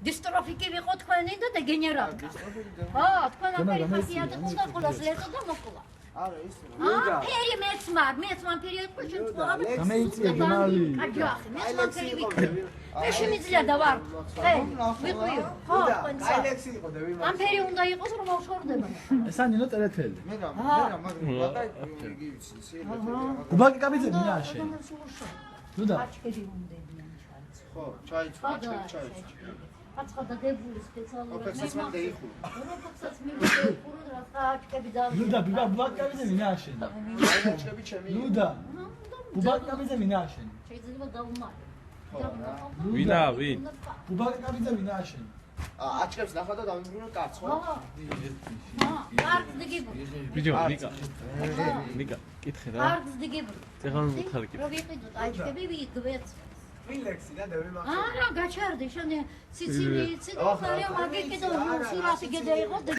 დისტროფიკი ვიყო თქვენი და დეგენერატკა. ხო, თქვენ ამერი ხასიათი ყავდა ყველას ლეტო და მოყვა. არა ის ფერი მეც მან ფერი იყო შენ თქვენ. გამეიწია გემალი. აჯახი, მეც მან ფერი ვიქნები. მე შემიძლია და ვარ. ვიყვი. ხო, თქვენსა. ალექსი იყო და ვიმართ. ამ ფერი უნდა იყოს რომ ავშორდება. ესა ნინო წერეთელი. მე რა მაგრამ იგი ვიცი შეიძლება გუბაკი კაბიძე მინაშენ. ნუ და აჩქერი უნდებიან ჩაიც. ხო ჩაიწყო ჩაიწყო აცხადა დებული სპეციალურად ოფეცაც მე დაიხურა როცა მივიხურა რა აჩქები და ნუ და გუბაკი კაბიძე მინაშენ. აჩქები ჩემი ნუ და გუბაკი კაბიძე მინაშენ. შეიძლება დაუმარე. ვინა ვინ? გუბაკი კაბიძე მინაშენ. აჩქებს ნახა და დამიბრუნო კაცს ხო? კარგს დგიბო. ბიჭო, ნიკა, კითხე რა. კარგს დგიბო. ეხლა მითხარი კითხე. რო ვიყიდოთ აჩქები ვიგვეც. რილექსი და დავიმახე. არა, გაჩერდი შენ სიცილი, სიცილი, მაგე კიდევ სურათი გედა იყო